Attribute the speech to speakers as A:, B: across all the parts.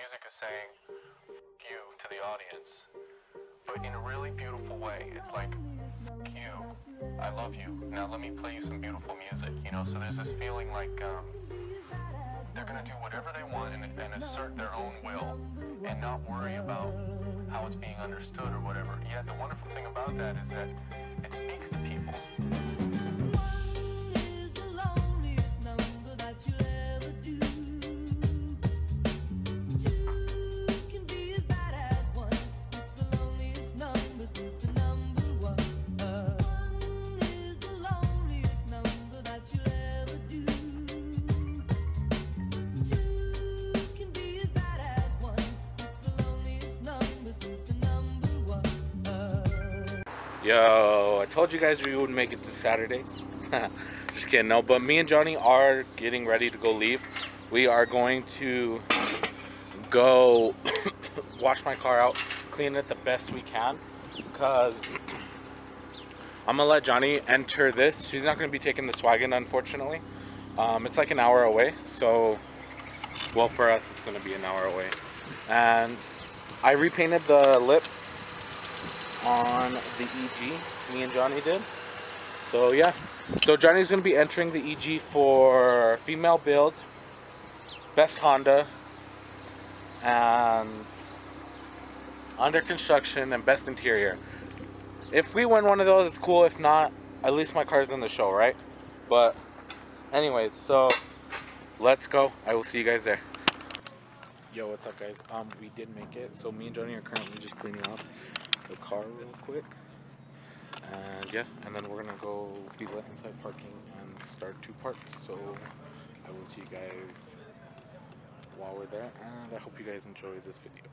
A: music is saying you to the audience, but in a really beautiful way. It's like, you, I love you. Now let me play you some beautiful music, you know? So there's this feeling like they're gonna do whatever they want and assert their own will and not worry about how it's being understood or whatever. Yet the wonderful thing about that is that it speaks to people.
B: Yo, I told you guys we would make it to Saturday. Just kidding, no. But me and Johnny are getting ready to go leave. We are going to go wash my car out, clean it the best we can, because I'm gonna let Johnny enter this. She's not gonna be taking this wagon, unfortunately. It's like an hour away, so, well, for us it's gonna be an hour away. And I repainted the lip on the EG, me and Johnny did. So yeah, so Johnny's gonna be entering the EG for female build, best Honda, and under construction, and best interior. If we win one of those, it's cool. If not, at least my car's in the show, right? But anyways, so let's go. I will see you guys there. Yo, what's up, guys? We did make it. So me and Johnny are currently just cleaning off the car real quick, and yeah, and then we're gonna go be let inside parking and start to park. So I will see you guys while we're there, and I hope you guys enjoy this video.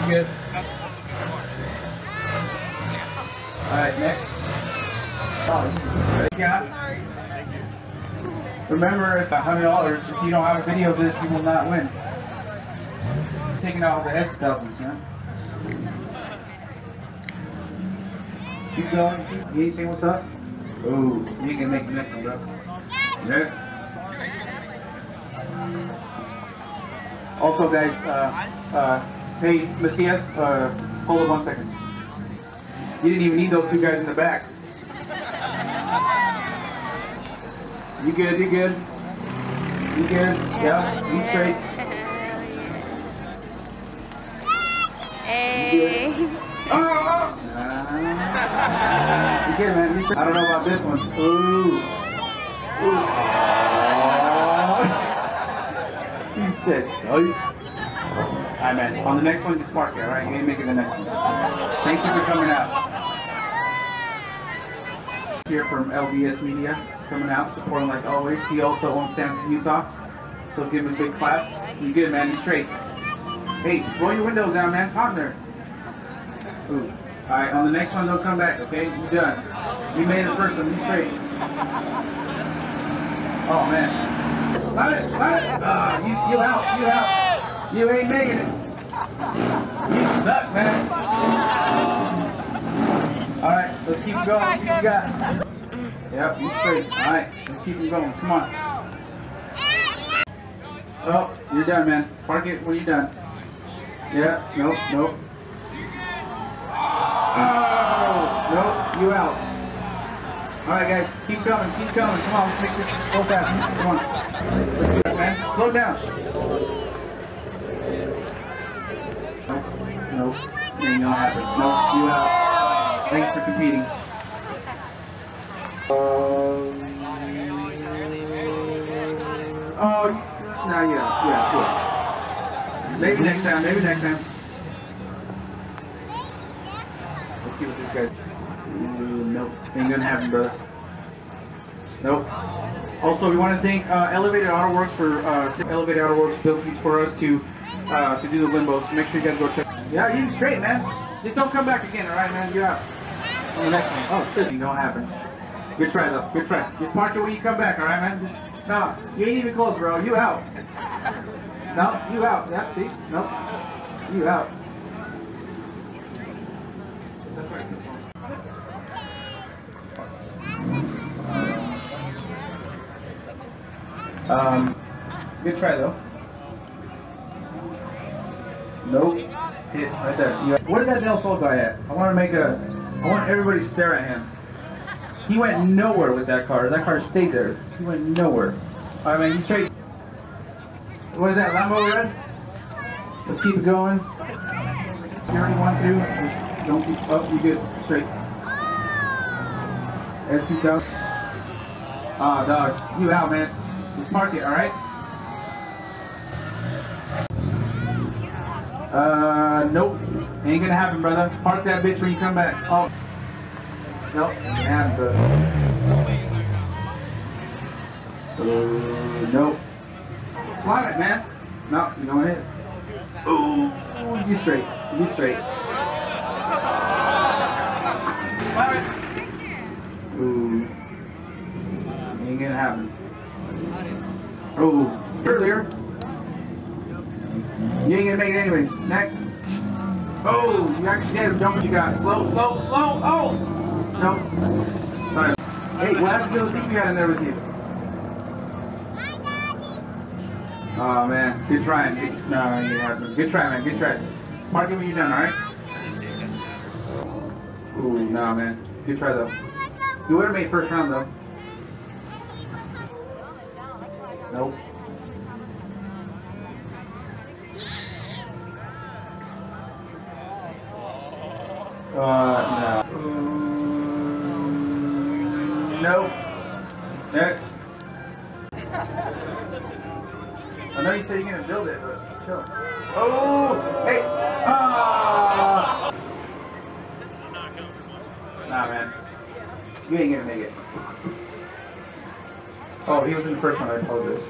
C: Good. Alright, next. Yeah. Remember, it's $100. If you don't have a video of this, you will not win. Taking out all the S thousands, man. Keep going. You ain't saying what's up? Ooh, you can make the next one, bro. Next. Also, guys, hey, Macias, hold on 1 second. You didn't even need those two guys in the back. You good, you good. You good, yeah, you straight.
D: Hey.
C: You good? Oh! You good, man, you straight. I don't know about this one. Ooh. Ooh. Oh. He said so. Alright, man. On the next one, just park it, alright? You ain't making the next one. Thank you for coming out. Here from LBS Media, coming out, supporting like always. He also owns Stanson, Utah. So give him a big clap. You good, man? You straight. Hey, roll your windows down, man. It's hot in there. Ooh. Alright, on the next one, don't come back, okay? You done. You made it first one. You straight. Oh man. Got it, got it. You out, you out. You ain't making it. You suck, man. Alright, let's keep going. Let's see what you got. Yep, you straight. Alright, let's keep him going. Come on. Oh, you're done, man. Park it when you're done. Yeah, nope, nope. Oh, nope, you out. Alright, guys, keep coming, keep coming. Come on, let's make this go fast. Come on. Let's do it, man. Slow down. Nope, nope. Ain't gonna happen. Nope, you out. Thanks for competing. Oh, no, yeah, cool. Maybe next time, maybe next time. Let's see what this guy's. Nope, ain't gonna happen, brother. Nope. Also, we want to thank Elevated Auto Works for Elevated Auto Works built these for us to do the limbo. So make sure you guys go check. Yeah, you straight, man. Just don't come back again, all right, man? You're out. On the next one. Oh, shit, don't happen. Good try, though. Good try. Just park it when you come back, all right, man? Just, no, you ain't even close, bro. You out. No, you out. Yeah, see? Nope. You out. That's right. Good try, though. Nope. Hit right there. Where did that Del Sol guy at? I want everybody to stare at him. He went nowhere with that car. That car stayed there. He went nowhere. Alright, man, you straight. What is that, Limbo red? Let's keep it going. You already want to. Just don't keep up. You good. Straight. Let's keep down. Ah, dog. You out, man. Just park it, alright? Nope. Ain't gonna happen, brother. Park that bitch when you come back. Oh. Nope. Ain't gonna happen, brother. Nope. Slide it, man. No, you don't hit it. Ooh, you straight. You straight. Slide it. Ooh. Ain't gonna happen. Oh, earlier. You ain't gonna make it anyways. Next. Oh, you actually did it. Don't what you got. Slow, slow, slow. Oh! Nope. Sorry. Hey, what happened to those people you got in there with you? Oh, man. Good trying. No, you haven't. Good try, man. Good try. Mark it when you're done, alright? Ooh, no, man. Good try, though. You would have made first round, though. Nope. No. Nope. Next. I know you said you're gonna build it, but chill. Oh! Hey! Ah! Nah, man. You ain't gonna make it. Oh, he was in the first one, I apologize.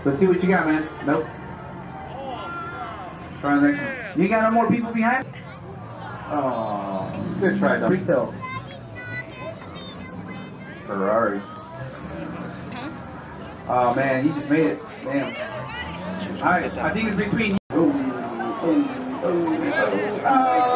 C: Let's see what you got, man. Nope. Try the next one. You got no more people behind? Oh, good try, though. Retail. Ferrari. Oh, man, you just made it. Damn. Alright, I think it's between you. Oh, oh, oh, oh.